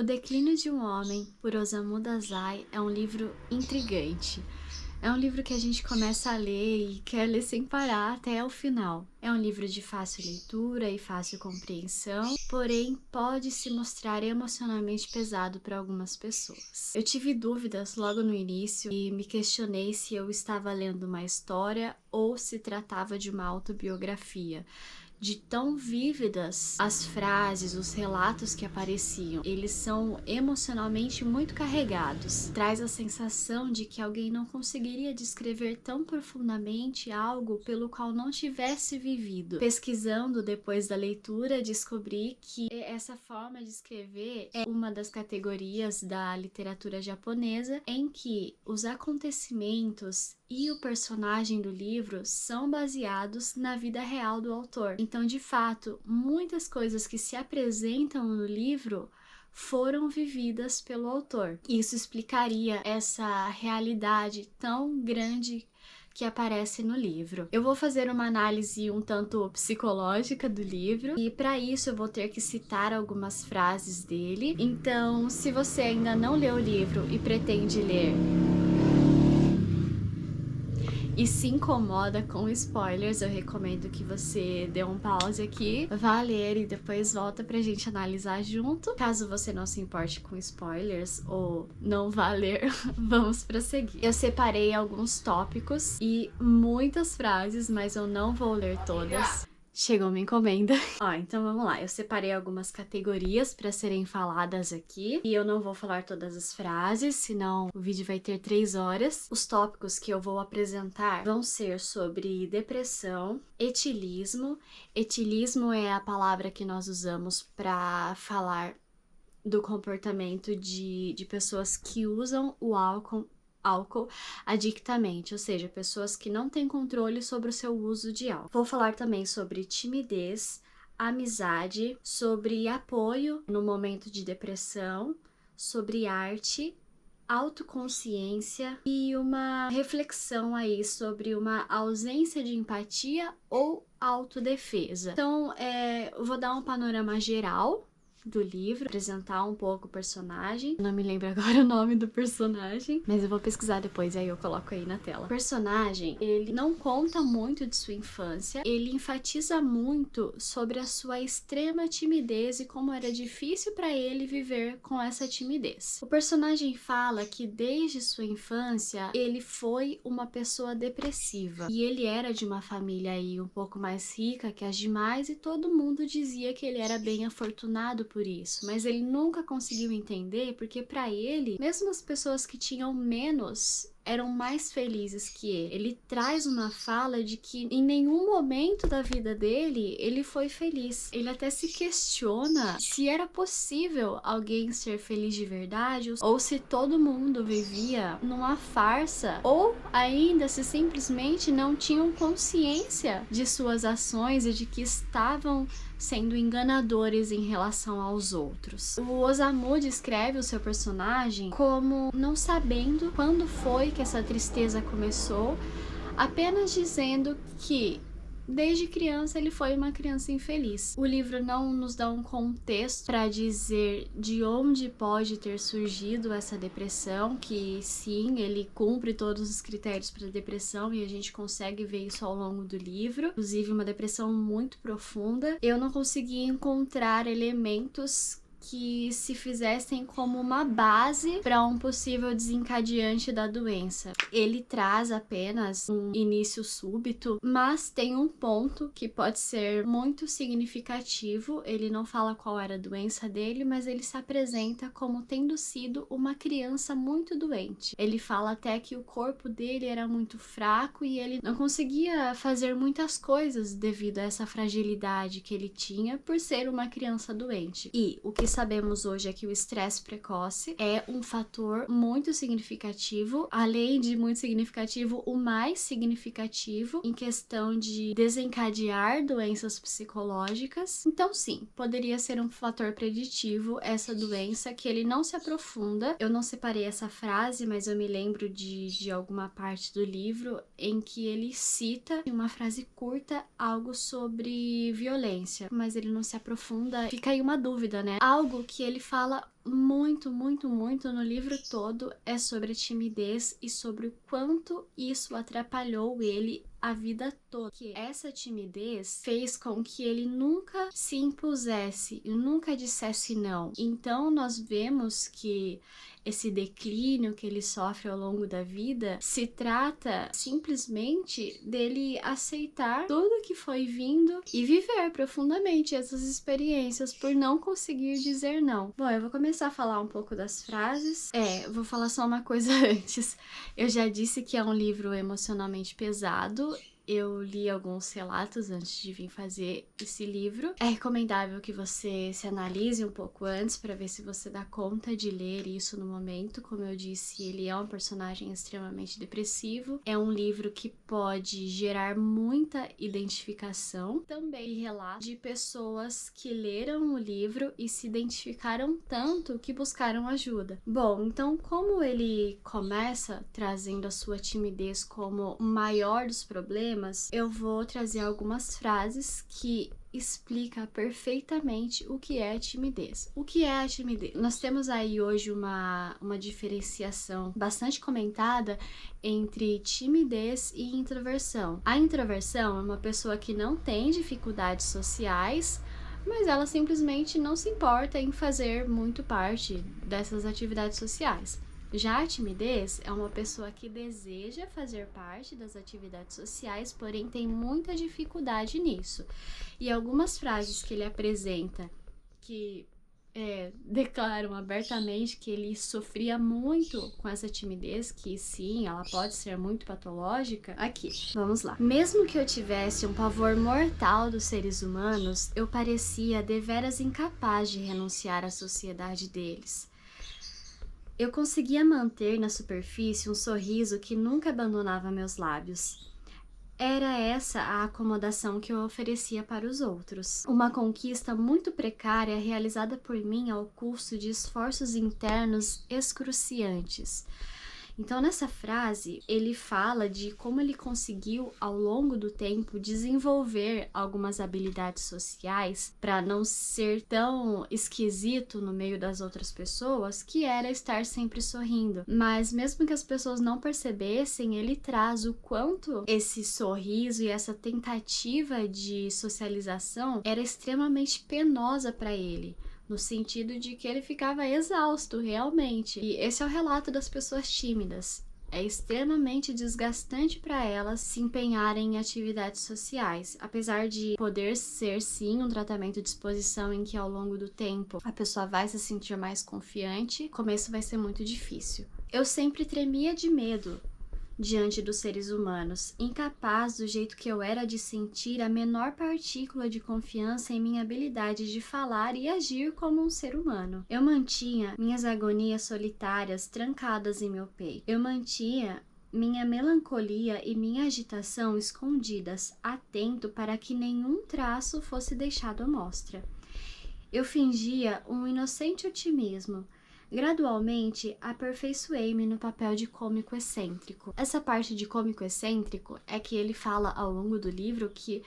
O Declínio de um Homem, por Osamu Dazai, é um livro intrigante. É um livro que a gente começa a ler e quer ler sem parar até o final. É um livro de fácil leitura e fácil compreensão, porém pode se mostrar emocionalmente pesado para algumas pessoas. Eu tive dúvidas logo no início e me questionei se eu estava lendo uma história ou se tratava de uma autobiografia. De tão vívidas as frases, os relatos que apareciam, eles são emocionalmente muito carregados. Traz a sensação de que alguém não conseguiria descrever tão profundamente algo pelo qual não tivesse vivido. Pesquisando depois da leitura, descobri que essa forma de escrever é uma das categorias da literatura japonesa em que os acontecimentos e o personagem do livro são baseados na vida real do autor. Então, de fato, muitas coisas que se apresentam no livro foram vividas pelo autor. Isso explicaria essa realidade tão grande que aparece no livro. Eu vou fazer uma análise um tanto psicológica do livro e para isso eu vou ter que citar algumas frases dele. Então, se você ainda não leu o livro e pretende ler e se incomoda com spoilers, eu recomendo que você dê um pause aqui, vá ler e depois volta pra gente analisar junto. Caso você não se importe com spoilers ou não vá ler, vamos prosseguir. Eu separei alguns tópicos e muitas frases, mas eu não vou ler todas. Chegou minha encomenda. Ó, então vamos lá. Eu separei algumas categorias para serem faladas aqui. E eu não vou falar todas as frases, senão o vídeo vai ter 3 horas. Os tópicos que eu vou apresentar vão ser sobre depressão, etilismo. Etilismo é a palavra que nós usamos para falar do comportamento de pessoas que usam o álcool adictamente, ou seja, pessoas que não têm controle sobre o seu uso de álcool. Vou falar também sobre timidez, amizade, sobre apoio no momento de depressão, sobre arte, autoconsciência e uma reflexão aí sobre uma ausência de empatia ou autodefesa. Então, eu vou dar um panorama geral do livro, apresentar um pouco o personagem. Eu não me lembro agora o nome do personagem, mas eu vou pesquisar depois e aí eu coloco aí na tela. O personagem, ele não conta muito de sua infância, ele enfatiza muito sobre a sua extrema timidez e como era difícil para ele viver com essa timidez. O personagem fala que desde sua infância ele foi uma pessoa depressiva e ele era de uma família aí um pouco mais rica que as demais e todo mundo dizia que ele era bem afortunado por isso, mas ele nunca conseguiu entender porque para ele, mesmo as pessoas que tinham menos eram mais felizes que ele. Ele traz uma fala de que em nenhum momento da vida dele ele foi feliz. Ele até se questiona se era possível alguém ser feliz de verdade ou se todo mundo vivia numa farsa ou ainda se simplesmente não tinham consciência de suas ações e de que estavam sendo enganadores em relação aos outros. O Osamu descreve o seu personagem como não sabendo quando foi que essa tristeza começou, apenas dizendo que desde criança ele foi uma criança infeliz. O livro não nos dá um contexto para dizer de onde pode ter surgido essa depressão, que sim, ele cumpre todos os critérios para depressão e a gente consegue ver isso ao longo do livro, inclusive uma depressão muito profunda. Eu não consegui encontrar elementos que se fizessem como uma base para um possível desencadeante da doença. Ele traz apenas um início súbito, mas tem um ponto que pode ser muito significativo. Ele não fala qual era a doença dele, mas ele se apresenta como tendo sido uma criança muito doente. Ele fala até que o corpo dele era muito fraco e ele não conseguia fazer muitas coisas devido a essa fragilidade que ele tinha por ser uma criança doente. E o que sabemos hoje é que o estresse precoce é um fator muito significativo, além de muito significativo, o mais significativo em questão de desencadear doenças psicológicas. Então sim, poderia ser um fator preditivo essa doença que ele não se aprofunda. Eu não separei essa frase, mas eu me lembro de alguma parte do livro em que ele cita em uma frase curta algo sobre violência, mas ele não se aprofunda. Fica aí uma dúvida, né? Algo que ele fala muito, muito, muito no livro todo é sobre a timidez e sobre o quanto isso atrapalhou ele a vida toda. Que essa timidez fez com que ele nunca se impusesse e nunca dissesse não. Então nós vemos que esse declínio que ele sofre ao longo da vida se trata simplesmente dele aceitar tudo que foi vindo e viver profundamente essas experiências por não conseguir dizer não. Bom, eu vou começar a falar um pouco das frases. Vou falar só uma coisa antes. Eu já disse que é um livro emocionalmente pesado. Eu li alguns relatos antes de vir fazer esse livro. É recomendável que você se analise um pouco antes para ver se você dá conta de ler isso no momento. Como eu disse, ele é um personagem extremamente depressivo. É um livro que pode gerar muita identificação. Também relatos de pessoas que leram o livro e se identificaram tanto que buscaram ajuda. Bom, então como ele começa trazendo a sua timidez como o maior dos problemas, eu vou trazer algumas frases que explica perfeitamente o que é timidez. O que é a timidez? Nós temos aí hoje uma diferenciação bastante comentada entre timidez e introversão. A introversão é uma pessoa que não tem dificuldades sociais, mas ela simplesmente não se importa em fazer muito parte dessas atividades sociais. Já a timidez é uma pessoa que deseja fazer parte das atividades sociais, porém tem muita dificuldade nisso. E algumas frases que ele apresenta que declaram abertamente que ele sofria muito com essa timidez, que sim, ela pode ser muito patológica. Aqui, vamos lá. Mesmo que eu tivesse um pavor mortal dos seres humanos, eu parecia deveras incapaz de renunciar à sociedade deles. Eu conseguia manter na superfície um sorriso que nunca abandonava meus lábios. Era essa a acomodação que eu oferecia para os outros. Uma conquista muito precária realizada por mim ao custo de esforços internos excruciantes. Então, nessa frase, ele fala de como ele conseguiu, ao longo do tempo, desenvolver algumas habilidades sociais para não ser tão esquisito no meio das outras pessoas, que era estar sempre sorrindo. Mas mesmo que as pessoas não percebessem, ele traz o quanto esse sorriso e essa tentativa de socialização era extremamente penosa para ele, no sentido de que ele ficava exausto realmente. E esse é o relato das pessoas tímidas. É extremamente desgastante para elas se empenharem em atividades sociais, apesar de poder ser sim um tratamento de exposição em que ao longo do tempo a pessoa vai se sentir mais confiante. O começo vai ser muito difícil. Eu sempre tremia de medo diante dos seres humanos, incapaz do jeito que eu era de sentir a menor partícula de confiança em minha habilidade de falar e agir como um ser humano. Eu mantinha minhas agonias solitárias trancadas em meu peito. Eu mantinha minha melancolia e minha agitação escondidas, atento para que nenhum traço fosse deixado à mostra. Eu fingia um inocente otimismo. Gradualmente, aperfeiçoei-me no papel de cômico excêntrico. Essa parte de cômico excêntrico é que ele fala ao longo do livro que,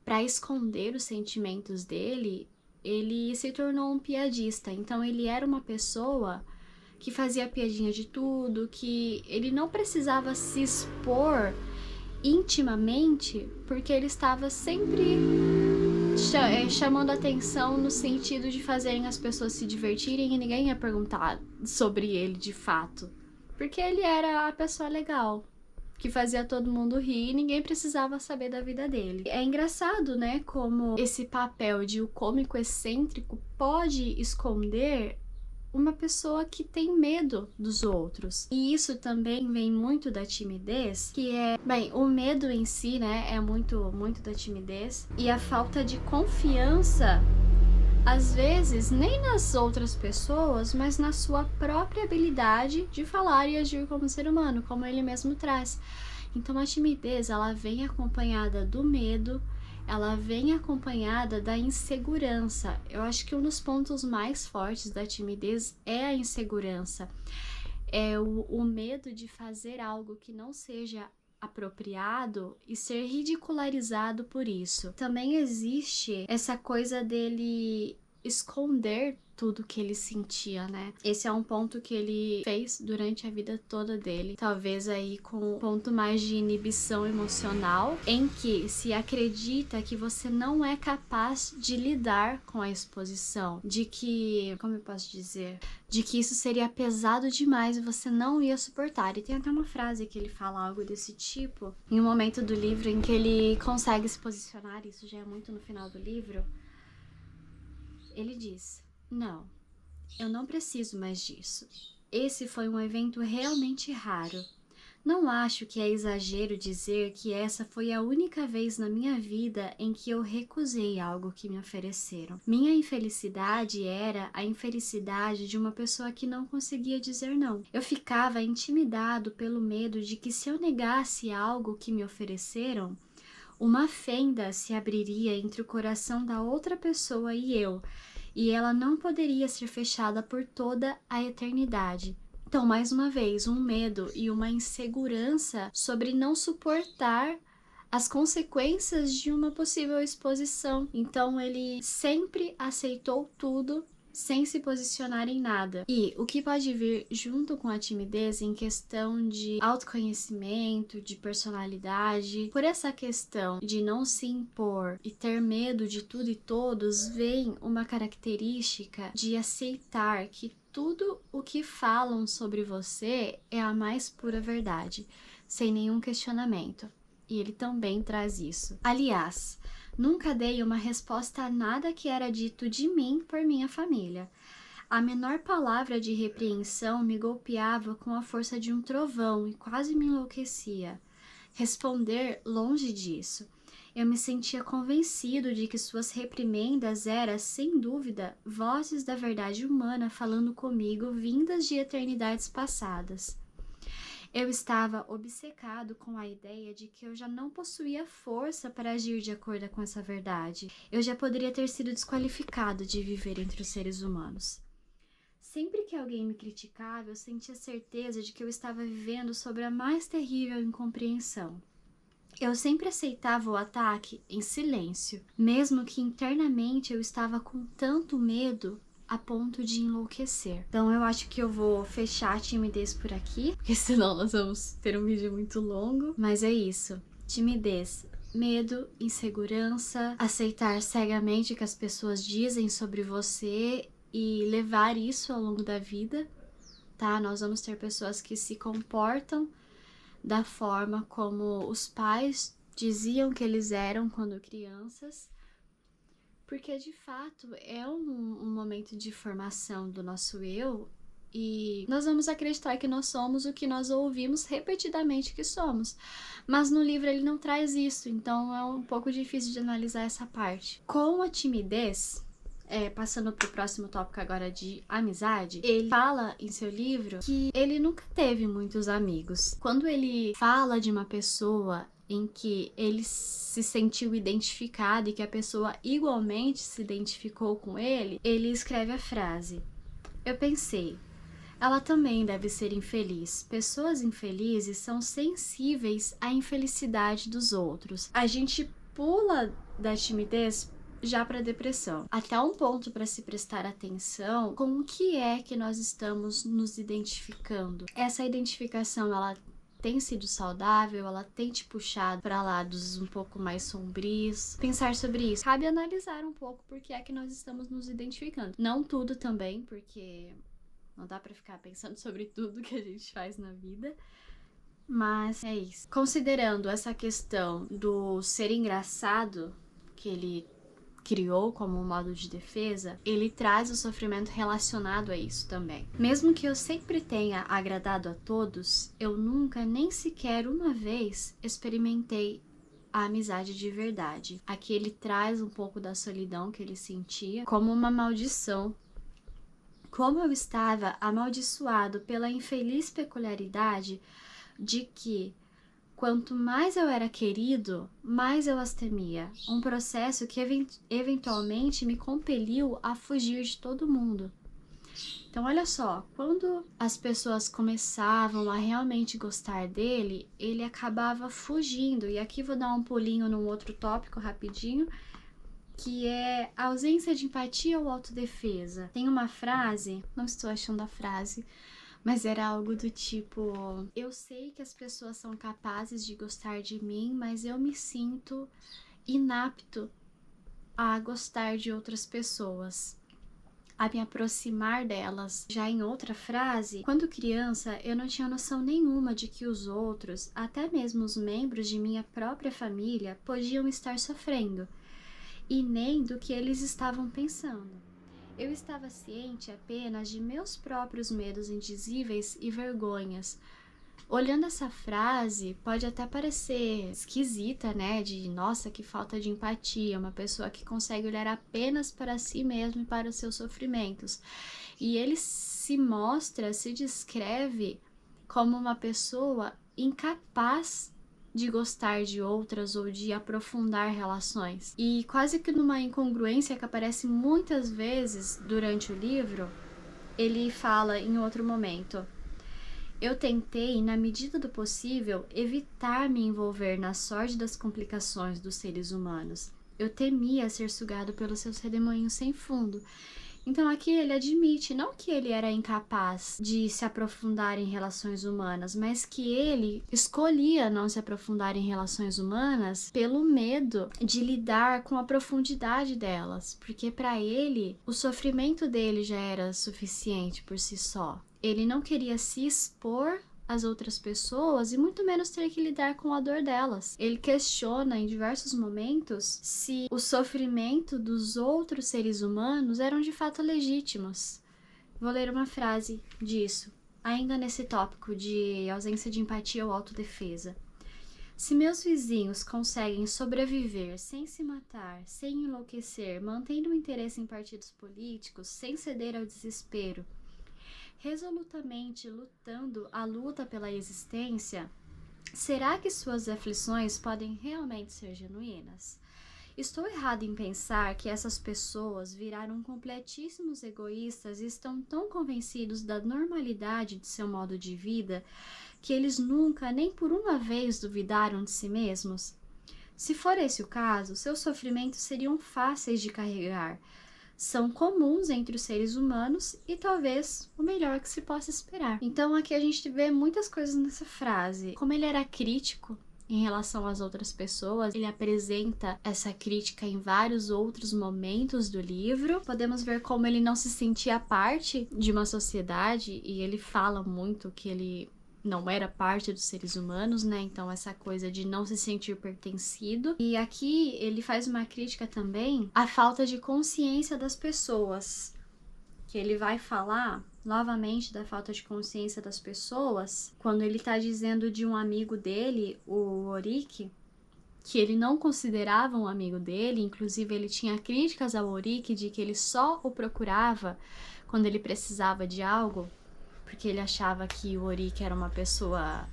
para esconder os sentimentos dele, ele se tornou um piadista. Então, ele era uma pessoa que fazia piadinha de tudo, que ele não precisava se expor intimamente, porque ele estava sempre chamando atenção no sentido de fazerem as pessoas se divertirem e ninguém ia perguntar sobre ele de fato, porque ele era a pessoa legal que fazia todo mundo rir e ninguém precisava saber da vida dele. É engraçado, né, como esse papel de o cômico excêntrico pode esconder uma pessoa que tem medo dos outros. E isso também vem muito da timidez, que é, bem, o medo em si, né, é muito da timidez, e a falta de confiança, às vezes, nem nas outras pessoas, mas na sua própria habilidade de falar e agir como ser humano, como ele mesmo traz. Então a timidez, ela vem acompanhada do medo, ela vem acompanhada da insegurança. Eu acho que um dos pontos mais fortes da timidez é a insegurança. É o medo de fazer algo que não seja apropriado e ser ridicularizado por isso. Também existe essa coisa dele esconder tudo que ele sentia, né? Esse é um ponto que ele fez durante a vida toda dele. Talvez aí com um ponto mais de inibição emocional, em que se acredita que você não é capaz de lidar com a exposição, de que, como eu posso dizer, de que isso seria pesado demais e você não ia suportar. E tem até uma frase que ele fala algo desse tipo, em um momento do livro em que ele consegue se posicionar, isso já é muito no final do livro. Ele diz: não, eu não preciso mais disso. Esse foi um evento realmente raro. Não acho que é exagero dizer que essa foi a única vez na minha vida em que eu recusei algo que me ofereceram. Minha infelicidade era a infelicidade de uma pessoa que não conseguia dizer não. Eu ficava intimidado pelo medo de que se eu negasse algo que me ofereceram, uma fenda se abriria entre o coração da outra pessoa e eu, e ela não poderia ser fechada por toda a eternidade. Então, mais uma vez, um medo e uma insegurança sobre não suportar as consequências de uma possível exposição. Então, ele sempre aceitou tudo sem se posicionar em nada. E o que pode vir junto com a timidez em questão de autoconhecimento, de personalidade, por essa questão de não se impor e ter medo de tudo e todos, vem uma característica de aceitar que tudo o que falam sobre você é a mais pura verdade, sem nenhum questionamento. E ele também traz isso. Aliás, nunca dei uma resposta a nada que era dito de mim por minha família. A menor palavra de repreensão me golpeava com a força de um trovão e quase me enlouquecia. Responder longe disso. Eu me sentia convencido de que suas reprimendas eram, sem dúvida, vozes da verdade humana falando comigo vindas de eternidades passadas. Eu estava obcecado com a ideia de que eu já não possuía força para agir de acordo com essa verdade. Eu já poderia ter sido desqualificado de viver entre os seres humanos. Sempre que alguém me criticava, eu sentia certeza de que eu estava vivendo sobre a mais terrível incompreensão. Eu sempre aceitava o ataque em silêncio, mesmo que internamente eu estava com tanto medo a ponto de enlouquecer. Então eu acho que eu vou fechar a timidez por aqui, porque senão nós vamos ter um vídeo muito longo. Mas é isso, timidez, medo, insegurança, aceitar cegamente o que as pessoas dizem sobre você e levar isso ao longo da vida, tá? Nós vamos ter pessoas que se comportam da forma como os pais diziam que eles eram quando crianças, porque de fato é um momento de formação do nosso eu e nós vamos acreditar que nós somos o que nós ouvimos repetidamente que somos. Mas no livro ele não traz isso, então é um pouco difícil de analisar essa parte. Com a timidez, passando pro próximo tópico agora de amizade, ele fala em seu livro que ele nunca teve muitos amigos. Quando ele fala de uma pessoa em que ele se sentiu identificado e que a pessoa igualmente se identificou com ele, ele escreve a frase: eu pensei, ela também deve ser infeliz. Pessoas infelizes são sensíveis à infelicidade dos outros. A gente pula da timidez já para depressão, até um ponto para se prestar atenção com o que é que nós estamos nos identificando. Essa identificação, ela tem sido saudável, ela tem te puxado para lados um pouco mais sombrios. Pensar sobre isso, cabe analisar um pouco por que é que nós estamos nos identificando. Não tudo também, porque não dá pra ficar pensando sobre tudo que a gente faz na vida. Mas é isso. Considerando essa questão do ser engraçado que ele criou como um modo de defesa, ele traz o sofrimento relacionado a isso também. Mesmo que eu sempre tenha agradado a todos, eu nunca, nem sequer uma vez, experimentei a amizade de verdade. Aqui ele traz um pouco da solidão que ele sentia como uma maldição. Como eu estava amaldiçoado pela infeliz peculiaridade de que, quanto mais eu era querido, mais eu as temia. Um processo que eventualmente me compeliu a fugir de todo mundo. Então, olha só, quando as pessoas começavam a realmente gostar dele, ele acabava fugindo. E aqui vou dar um pulinho num outro tópico rapidinho, que é a ausência de empatia ou autodefesa. Tem uma frase, não estou achando a frase, mas era algo do tipo: eu sei que as pessoas são capazes de gostar de mim, mas eu me sinto inapto a gostar de outras pessoas, a me aproximar delas. Já em outra frase, quando criança, eu não tinha noção nenhuma de que os outros, até mesmo os membros de minha própria família, podiam estar sofrendo, e nem do que eles estavam pensando. Eu estava ciente apenas de meus próprios medos indizíveis e vergonhas. Olhando essa frase, pode até parecer esquisita, né? De nossa, que falta de empatia, uma pessoa que consegue olhar apenas para si mesmo e para os seus sofrimentos. E ele se descreve como uma pessoa incapaz de gostar de outras ou de aprofundar relações. E quase que numa incongruência que aparece muitas vezes durante o livro, ele fala em outro momento: eu tentei, na medida do possível, evitar me envolver na sórdidas complicações dos seres humanos. Eu temia ser sugado pelos seus redemoinhos sem fundo. Então aqui ele admite não que ele era incapaz de se aprofundar em relações humanas, mas que ele escolhia não se aprofundar em relações humanas pelo medo de lidar com a profundidade delas, porque para ele o sofrimento dele já era suficiente por si só. Ele não queria se expor às outras pessoas e muito menos ter que lidar com a dor delas. Ele questiona em diversos momentos se o sofrimento dos outros seres humanos eram de fato legítimos. Vou ler uma frase disso, ainda nesse tópico de ausência de empatia ou autodefesa. Se meus vizinhos conseguem sobreviver sem se matar, sem enlouquecer, mantendo o interesse em partidos políticos, sem ceder ao desespero, resolutamente lutando a luta pela existência, será que suas aflições podem realmente ser genuínas? Estou errado em pensar que essas pessoas viraram completíssimos egoístas e estão tão convencidos da normalidade de seu modo de vida que eles nunca, nem por uma vez, duvidaram de si mesmos? Se for esse o caso, seus sofrimentos seriam fáceis de carregar. São comuns entre os seres humanos e talvez o melhor que se possa esperar. Então aqui a gente vê muitas coisas nessa frase. Como ele era crítico em relação às outras pessoas, ele apresenta essa crítica em vários outros momentos do livro. Podemos ver como ele não se sentia parte de uma sociedade, e ele fala muito que ele não era parte dos seres humanos, né? Então essa coisa de não se sentir pertencido. E aqui ele faz uma crítica também à falta de consciência das pessoas, que ele vai falar novamente da falta de consciência das pessoas quando ele tá dizendo de um amigo dele, o Orik, que ele não considerava um amigo dele. Inclusive ele tinha críticas ao Orik de que ele só o procurava quando ele precisava de algo, porque ele achava que o Orik era uma pessoa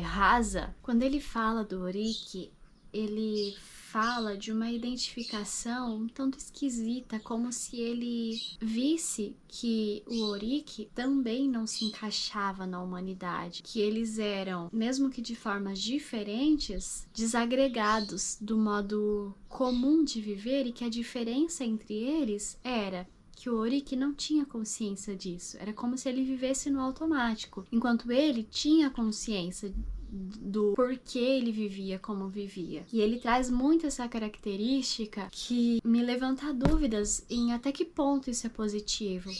rasa. Quando ele fala do Orik, ele fala de uma identificação um tanto esquisita, como se ele visse que o Orik também não se encaixava na humanidade, que eles eram, mesmo que de formas diferentes, desagregados do modo comum de viver, e que a diferença entre eles era que o Orik não tinha consciência disso. Era como se ele vivesse no automático, enquanto ele tinha consciência do porquê ele vivia como vivia. E ele traz muito essa característica que me levanta dúvidas em até que ponto isso é positivo.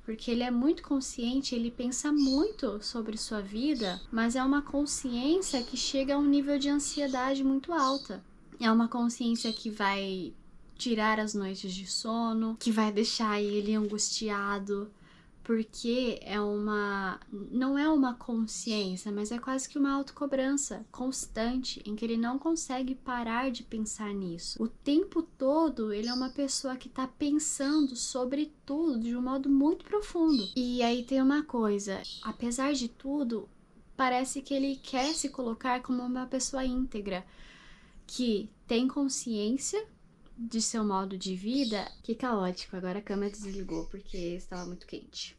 Porque ele é muito consciente, ele pensa muito sobre sua vida, mas é uma consciência que chega a um nível de ansiedade muito alta. É uma consciência que vai tirar as noites de sono, que vai deixar ele angustiado, porque não é uma consciência, mas é quase que uma autocobrança constante, em que ele não consegue parar de pensar nisso. O tempo todo ele é uma pessoa que tá pensando sobre tudo de um modo muito profundo. E aí tem uma coisa, apesar de tudo, parece que ele quer se colocar como uma pessoa íntegra, que tem consciência de seu modo de vida. Que caótico, agora a câmera desligou porque estava muito quente.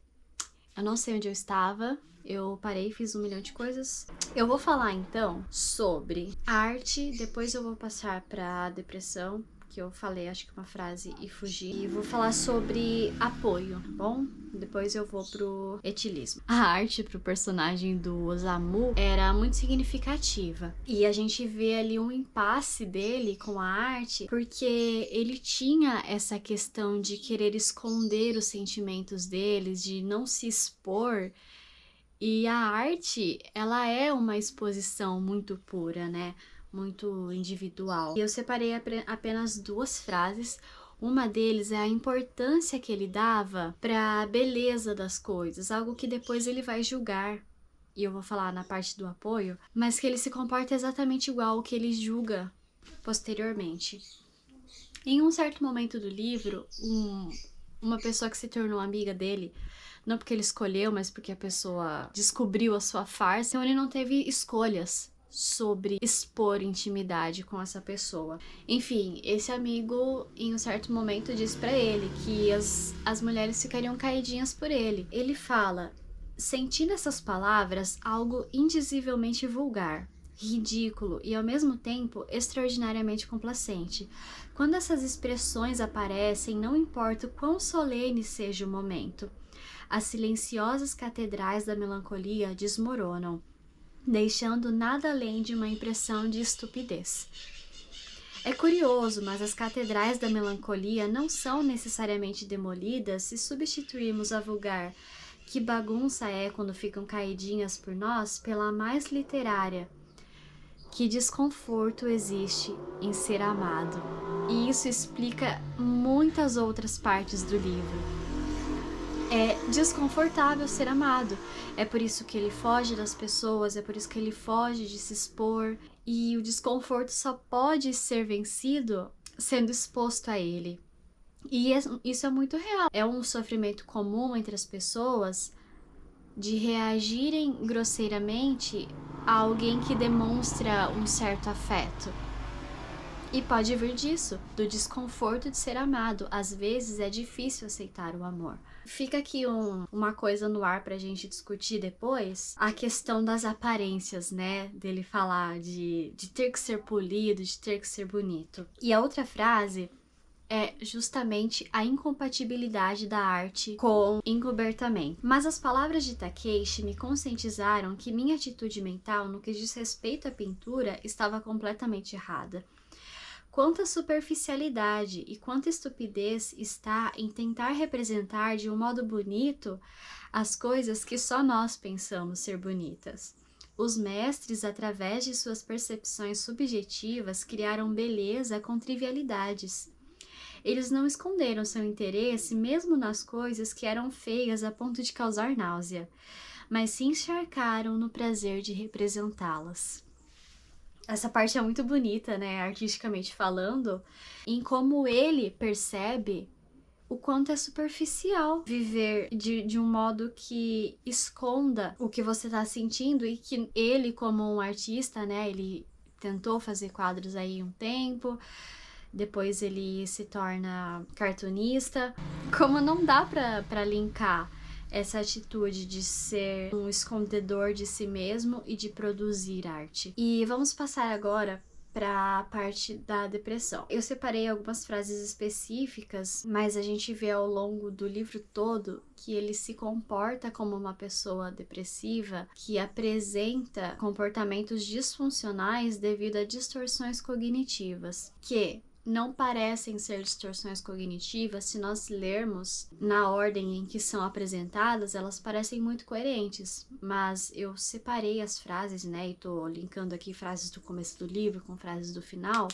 Eu não sei onde eu estava, eu parei, fiz 1 milhão de coisas. Eu vou falar então sobre arte, depois eu vou passar pra depressão, que eu falei, acho que uma frase e fugi. E vou falar sobre apoio, tá bom? Depois eu vou pro etilismo. A arte pro personagem do Osamu era muito significativa. E a gente vê ali um impasse dele com a arte, porque ele tinha essa questão de querer esconder os sentimentos deles, de não se expor. E a arte, ela é uma exposição muito pura, né? Muito individual. E eu separei apenas 2 frases. Uma deles é a importância que ele dava para a beleza das coisas, algo que depois ele vai julgar. E eu vou falar na parte do apoio, mas que ele se comporta exatamente igual ao que ele julga posteriormente. Em um certo momento do livro, uma pessoa que se tornou amiga dele, não porque ele escolheu, mas porque a pessoa descobriu a sua farsa, então ele não teve escolhas sobre expor intimidade com essa pessoa. Enfim, esse amigo, em um certo momento, diz pra ele que as mulheres ficariam caidinhas por ele. Ele fala: senti nessas palavras algo indizivelmente vulgar, ridículo e, ao mesmo tempo, extraordinariamente complacente. Quando essas expressões aparecem, não importa o quão solene seja o momento, as silenciosas catedrais da melancolia desmoronam, deixando nada além de uma impressão de estupidez. É curioso, mas as catedrais da melancolia não são necessariamente demolidas se substituirmos a vulgar "que bagunça é quando ficam caidinhas por nós" pela mais literária "que desconforto existe em ser amado". E isso explica muitas outras partes do livro. É desconfortável ser amado. É por isso que ele foge das pessoas, é por isso que ele foge de se expor. E o desconforto só pode ser vencido sendo exposto a ele. E isso é muito real. É um sofrimento comum entre as pessoas de reagirem grosseiramente a alguém que demonstra um certo afeto. E pode vir disso, do desconforto de ser amado. Às vezes é difícil aceitar o amor. Fica aqui uma coisa no ar pra gente discutir depois, a questão das aparências, né? Dele falar de ter que ser polido, de ter que ser bonito. E a outra frase é justamente a incompatibilidade da arte com encobertamento. Mas as palavras de Takeishi me conscientizaram que minha atitude mental no que diz respeito à pintura estava completamente errada. Quanta superficialidade e quanta estupidez está em tentar representar de um modo bonito as coisas que só nós pensamos ser bonitas. Os mestres, através de suas percepções subjetivas, criaram beleza com trivialidades. Eles não esconderam seu interesse mesmo nas coisas que eram feias a ponto de causar náusea, mas se encharcaram no prazer de representá-las. Essa parte é muito bonita, né, artisticamente falando, em como ele percebe o quanto é superficial viver de um modo que esconda o que você tá sentindo, e que ele, como um artista, né, ele tentou fazer quadros aí um tempo, depois ele se torna cartunista. Como não dá pra linkar essa atitude de ser um escondedor de si mesmo e de produzir arte. E vamos passar agora para a parte da depressão. Eu separei algumas frases específicas, mas a gente vê ao longo do livro todo que ele se comporta como uma pessoa depressiva que apresenta comportamentos disfuncionais devido a distorções cognitivas, que não parecem ser distorções cognitivas. Se nós lermos na ordem em que são apresentadas, elas parecem muito coerentes, mas eu separei as frases, né, e tô linkando aqui frases do começo do livro com frases do final,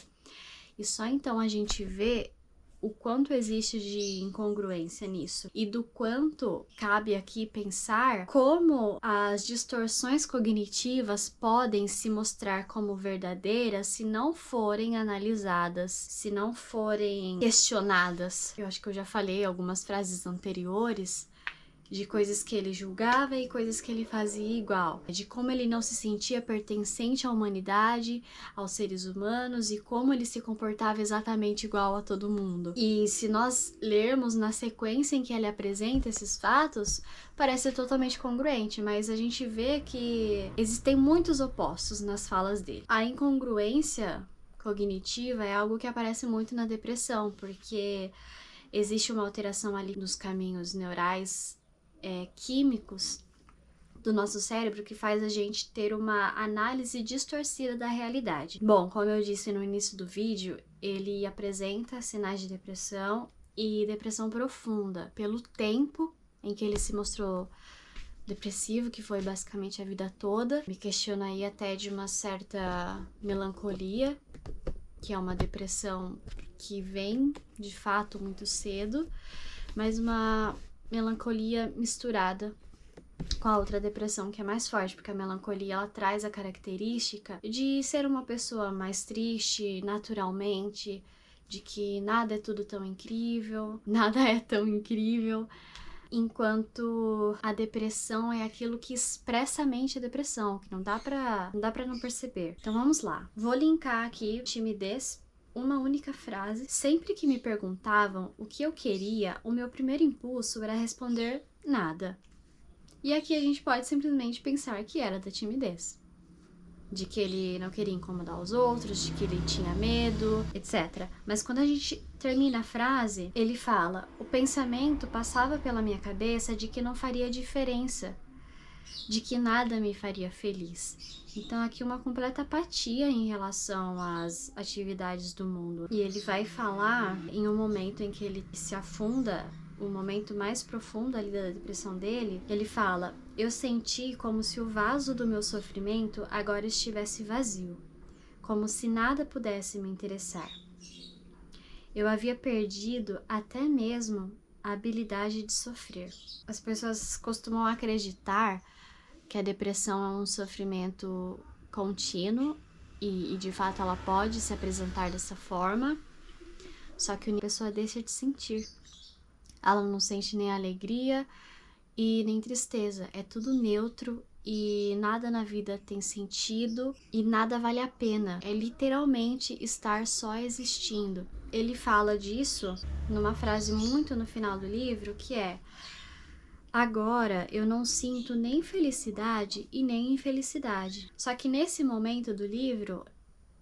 e só então a gente vê o quanto existe de incongruência nisso, e do quanto cabe aqui pensar como as distorções cognitivas podem se mostrar como verdadeiras se não forem analisadas, se não forem questionadas. Eu acho que eu já falei algumas frases anteriores de coisas que ele julgava e coisas que ele fazia igual, de como ele não se sentia pertencente à humanidade, aos seres humanos, e como ele se comportava exatamente igual a todo mundo. E se nós lermos na sequência em que ele apresenta esses fatos, parece totalmente congruente, mas a gente vê que existem muitos opostos nas falas dele. A incongruência, cognitiva é algo que aparece muito na depressão, porque existe uma alteração ali nos caminhos neurais químicos do nosso cérebro que faz a gente ter uma análise distorcida da realidade. Bom, como eu disse no início do vídeo, ele apresenta sinais de depressão e depressão profunda pelo tempo em que ele se mostrou depressivo, que foi basicamente a vida toda. Me questiona aí até de uma certa melancolia, que é uma depressão que vem de fato muito cedo, mas uma melancolia misturada com a outra depressão que é mais forte, porque a melancolia ela traz a característica de ser uma pessoa mais triste naturalmente, de que nada é tudo tão incrível, nada é tão incrível, enquanto a depressão é aquilo que expressamente é depressão, que não dá pra não perceber. Então vamos lá. Vou linkar aqui timidez, uma única frase. Sempre que me perguntavam o que eu queria, o meu primeiro impulso era responder nada. E aqui a gente pode simplesmente pensar que era da timidez. De que ele não queria incomodar os outros, de que ele tinha medo, etc. Mas quando a gente termina a frase, ele fala: o pensamento passava pela minha cabeça de que não faria diferença, de que nada me faria feliz. Então aqui uma completa apatia em relação às atividades do mundo. E ele vai falar em um momento em que ele se afunda, o momento mais profundo ali da depressão dele, ele fala: eu senti como se o vaso do meu sofrimento agora estivesse vazio, como se nada pudesse me interessar. Eu havia perdido até mesmo a habilidade de sofrer. As pessoas costumam acreditar que a depressão é um sofrimento contínuo e de fato ela pode se apresentar dessa forma, só que a pessoa deixa de sentir. Ela não sente nem alegria e nem tristeza, é tudo neutro e nada na vida tem sentido e nada vale a pena. É literalmente estar só existindo. Ele fala disso numa frase muito no final do livro, que é: agora eu não sinto nem felicidade e nem infelicidade. Só que nesse momento do livro,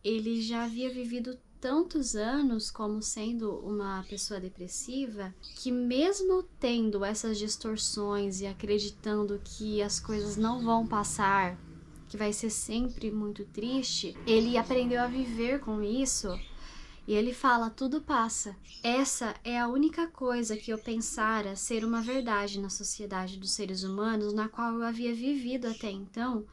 ele já havia vivido tantos anos como sendo uma pessoa depressiva, que mesmo tendo essas distorções e acreditando que as coisas não vão passar, que vai ser sempre muito triste, ele aprendeu a viver com isso. E ele fala: tudo passa. Essa é a única coisa que eu pensara ser uma verdade na sociedade dos seres humanos, na qual eu havia vivido até então,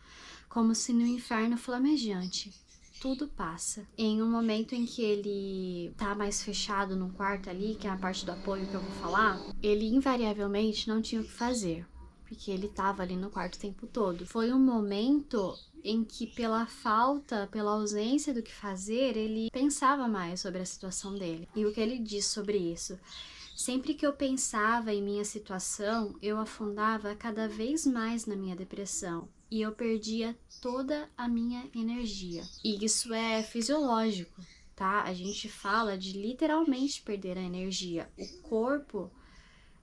como se no inferno flamejante. Tudo passa. Em um momento em que ele tá mais fechado num quarto ali, que é a parte do apoio que eu vou falar, ele invariavelmente não tinha o que fazer, porque ele tava ali no quarto o tempo todo. Foi um momento em que, pela ausência do que fazer, ele pensava mais sobre a situação dele. E o que ele diz sobre isso: sempre que eu pensava em minha situação, eu afundava cada vez mais na minha depressão e eu perdia toda a minha energia. E isso é fisiológico, tá? A gente fala de literalmente perder a energia. O corpo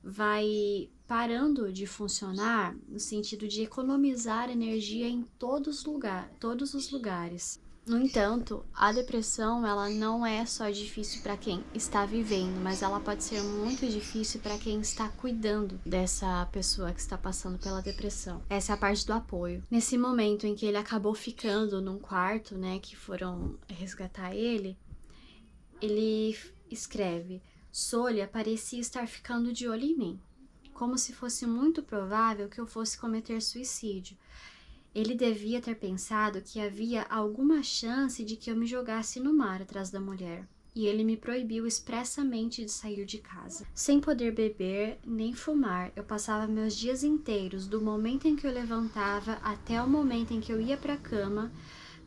vai parando de funcionar no sentido de economizar energia em todos os lugares. No entanto, a depressão ela não é só difícil para quem está vivendo, mas ela pode ser muito difícil para quem está cuidando dessa pessoa que está passando pela depressão. Essa é a parte do apoio. Nesse momento em que ele acabou ficando num quarto, né, que foram resgatar ele escreve: Sônia parecia estar ficando de olho em mim, como se fosse muito provável que eu fosse cometer suicídio. Ele devia ter pensado que havia alguma chance de que eu me jogasse no mar atrás da mulher, e ele me proibiu expressamente de sair de casa. Sem poder beber nem fumar, eu passava meus dias inteiros, do momento em que eu levantava até o momento em que eu ia para a cama,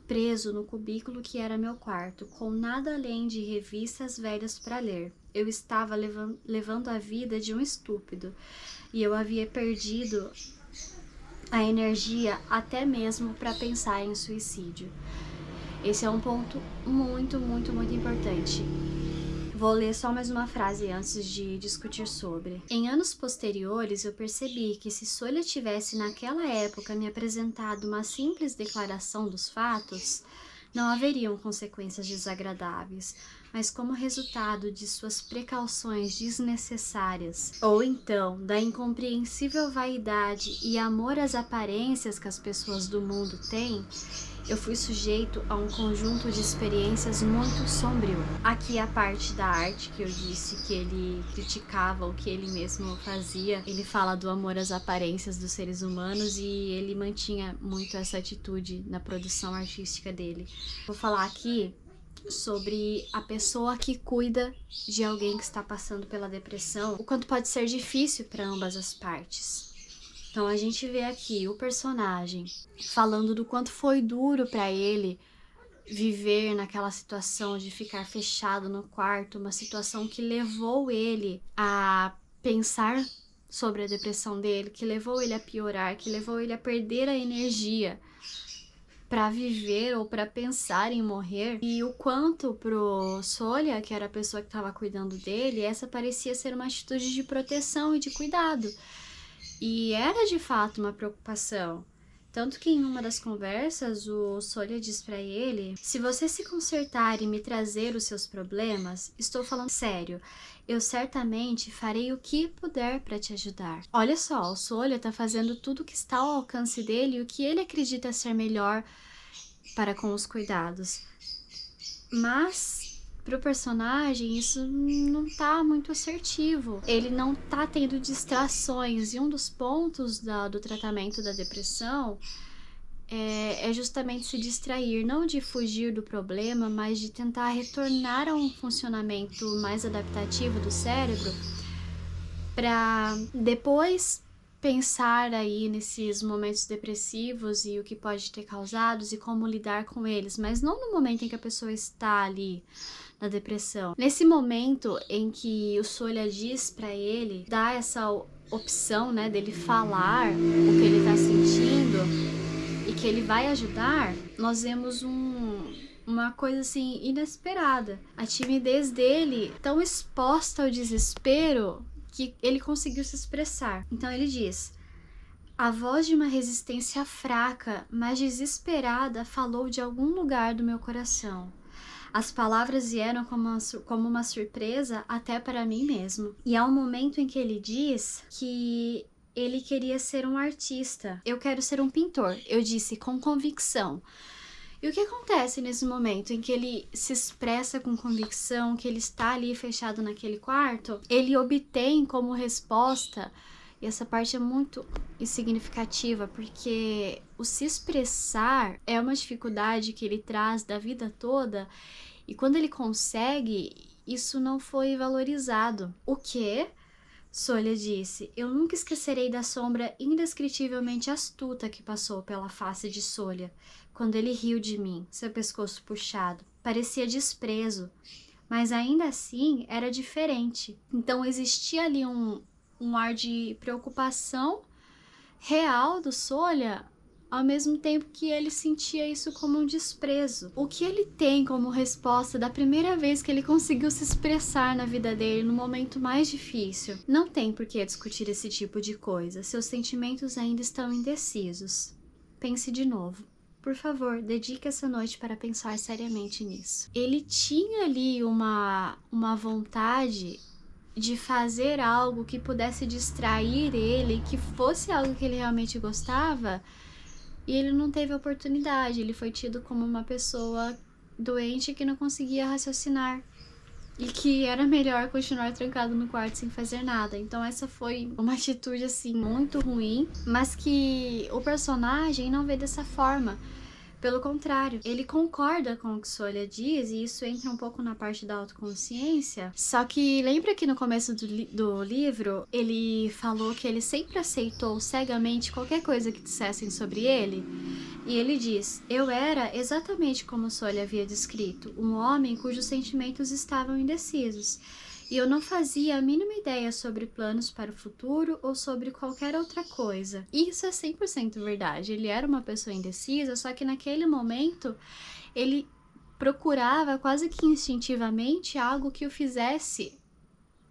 preso no cubículo que era meu quarto, com nada além de revistas velhas para ler. Eu estava levando a vida de um estúpido, e eu havia perdido a energia até mesmo para pensar em suicídio. Esse é um ponto muito, muito, muito importante. Vou ler só mais uma frase antes de discutir sobre. Em anos posteriores, eu percebi que se Sônia tivesse naquela época me apresentado uma simples declaração dos fatos, não haveriam consequências desagradáveis, mas como resultado de suas precauções desnecessárias, ou então da incompreensível vaidade e amor às aparências que as pessoas do mundo têm, eu fui sujeito a um conjunto de experiências muito sombrio. Aqui a parte da arte que eu disse que ele criticava o que ele mesmo fazia. Ele fala do amor às aparências dos seres humanos e ele mantinha muito essa atitude na produção artística dele. Vou falar aqui sobre a pessoa que cuida de alguém que está passando pela depressão, o quanto pode ser difícil para ambas as partes. Então a gente vê aqui o personagem falando do quanto foi duro para ele viver naquela situação de ficar fechado no quarto, uma situação que levou ele a pensar sobre a depressão dele, que levou ele a piorar, que levou ele a perder a energia para viver ou para pensar em morrer. E o quanto pro Solha, que era a pessoa que estava cuidando dele, essa parecia ser uma atitude de proteção e de cuidado. E era de fato uma preocupação. Tanto que em uma das conversas, o Solha diz pra ele: se você se consertar e me trazer os seus problemas, estou falando sério, eu certamente farei o que puder para te ajudar. Olha só, o Solha tá fazendo tudo o que está ao alcance dele e o que ele acredita ser melhor para com os cuidados. Mas pro personagem isso não tá muito assertivo. Ele não tá tendo distrações. E um dos pontos do tratamento da depressão é justamente se distrair, não de fugir do problema, mas de tentar retornar a um funcionamento mais adaptativo do cérebro para depois pensar aí nesses momentos depressivos e o que pode ter causados e como lidar com eles, mas não no momento em que a pessoa está ali na depressão. Nesse momento em que o Solha diz para ele, dá essa opção, né, dele falar o que ele tá sentindo e que ele vai ajudar, nós vemos uma coisa assim inesperada. A timidez dele tão exposta ao desespero que ele conseguiu se expressar. Então ele diz: a voz de uma resistência fraca, mas desesperada, falou de algum lugar do meu coração. As palavras vieram como uma surpresa até para mim mesmo. E há um momento em que ele diz que ele queria ser um artista. Eu quero ser um pintor, eu disse com convicção. E o que acontece nesse momento em que ele se expressa com convicção, que ele está ali fechado naquele quarto? Ele obtém como resposta, e essa parte é muito significativa, porque o se expressar é uma dificuldade que ele traz da vida toda, e quando ele consegue, isso não foi valorizado. O quê? Solha disse: eu nunca esquecerei da sombra indescritivelmente astuta que passou pela face de Solha quando ele riu de mim, seu pescoço puxado. Parecia desprezo, mas ainda assim era diferente. Então existia ali um ar de preocupação real do Solha, ao mesmo tempo que ele sentia isso como um desprezo. O que ele tem como resposta da primeira vez que ele conseguiu se expressar na vida dele no momento mais difícil? Não tem por que discutir esse tipo de coisa, seus sentimentos ainda estão indecisos. Pense de novo. Por favor, dedique essa noite para pensar seriamente nisso. Ele tinha ali uma vontade de fazer algo que pudesse distrair ele, que fosse algo que ele realmente gostava, e ele não teve oportunidade. Ele foi tido como uma pessoa doente que não conseguia raciocinar e que era melhor continuar trancado no quarto sem fazer nada. Então essa foi uma atitude assim muito ruim, mas que o personagem não vê dessa forma. Pelo contrário, ele concorda com o que Solha diz, e isso entra um pouco na parte da autoconsciência. Só que lembra que no começo do livro, ele falou que ele sempre aceitou cegamente qualquer coisa que dissessem sobre ele? E ele diz: eu era exatamente como Solha havia descrito, um homem cujos sentimentos estavam indecisos. E eu não fazia a mínima ideia sobre planos para o futuro ou sobre qualquer outra coisa. E isso é 100% verdade. Ele era uma pessoa indecisa, só que naquele momento ele procurava quase que instintivamente algo que o fizesse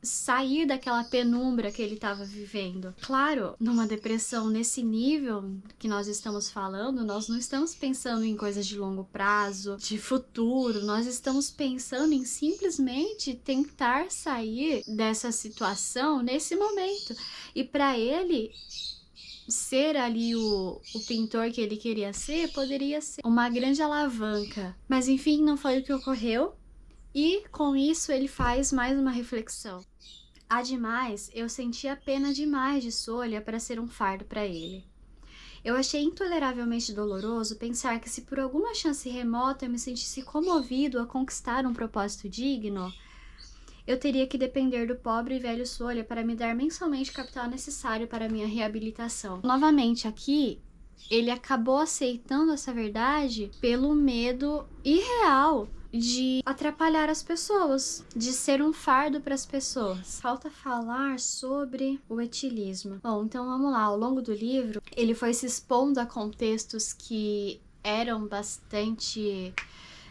sair daquela penumbra que ele estava vivendo. Claro, numa depressão nesse nível que nós estamos falando, nós não estamos pensando em coisas de longo prazo, de futuro, nós estamos pensando em simplesmente tentar sair dessa situação nesse momento. E para ele, ser ali o pintor que ele queria ser, poderia ser uma grande alavanca. Mas enfim, não foi o que ocorreu. E com isso ele faz mais uma reflexão. Ademais, eu sentia pena demais de Sônia para ser um fardo para ele. Eu achei intoleravelmente doloroso pensar que se por alguma chance remota eu me sentisse comovido a conquistar um propósito digno, eu teria que depender do pobre e velho Sônia para me dar mensalmente o capital necessário para minha reabilitação. Novamente aqui, ele acabou aceitando essa verdade pelo medo irreal de atrapalhar as pessoas, de ser um fardo para as pessoas. Falta falar sobre o etilismo. Bom, então vamos lá. Ao longo do livro, ele foi se expondo a contextos que eram bastante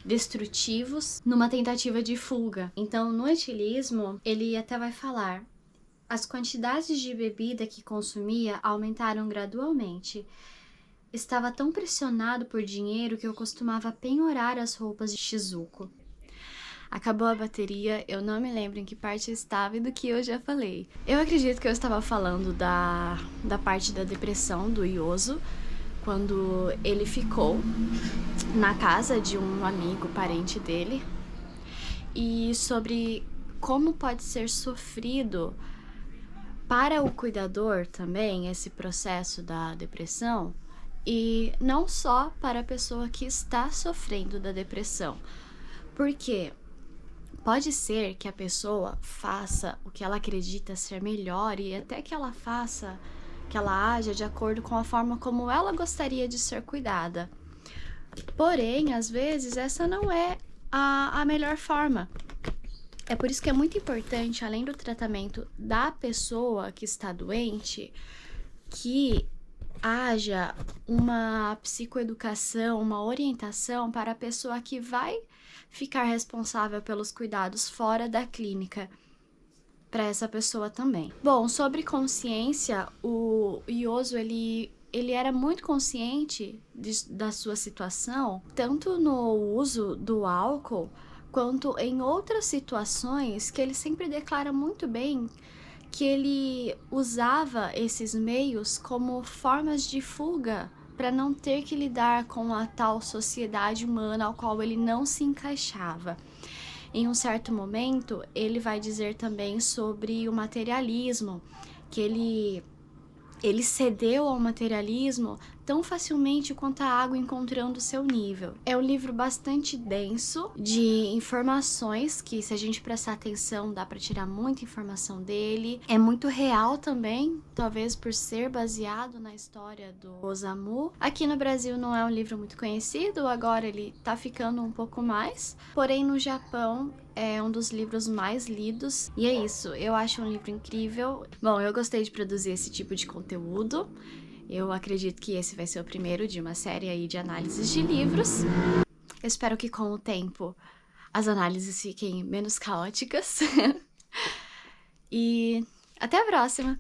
destrutivos numa tentativa de fuga. Então, no etilismo, ele até vai falar: as quantidades de bebida que consumia aumentaram gradualmente. Estava tão pressionado por dinheiro que eu costumava penhorar as roupas de Shizuko. Acabou a bateria, eu não me lembro em que parte eu estava e do que eu já falei. Eu acredito que eu estava falando da parte da depressão do Yoso, quando ele ficou na casa de um amigo, parente dele, e sobre como pode ser sofrido para o cuidador também esse processo da depressão. E não só para a pessoa que está sofrendo da depressão, porque pode ser que a pessoa faça o que ela acredita ser melhor e até que ela faça, que ela haja de acordo com a forma como ela gostaria de ser cuidada. Porém, às vezes, essa não é a melhor forma. É por isso que é muito importante, além do tratamento da pessoa que está doente, que haja uma psicoeducação, uma orientação para a pessoa que vai ficar responsável pelos cuidados fora da clínica, para essa pessoa também. Bom, sobre consciência, o Yoso, ele era muito consciente da sua situação, tanto no uso do álcool, quanto em outras situações que ele sempre declara muito bem que ele usava esses meios como formas de fuga para não ter que lidar com a tal sociedade humana ao qual ele não se encaixava. Em um certo momento, ele vai dizer também sobre o materialismo, que ele cedeu ao materialismo tão facilmente quanto a água encontrando seu nível. É um livro bastante denso, de informações, que se a gente prestar atenção dá para tirar muita informação dele. É muito real também, talvez por ser baseado na história do Osamu. Aqui no Brasil não é um livro muito conhecido, agora ele tá ficando um pouco mais. Porém, no Japão é um dos livros mais lidos. E é isso, eu acho um livro incrível. Bom, eu gostei de produzir esse tipo de conteúdo. Eu acredito que esse vai ser o primeiro de uma série aí de análises de livros. Eu espero que com o tempo as análises fiquem menos caóticas. E até a próxima!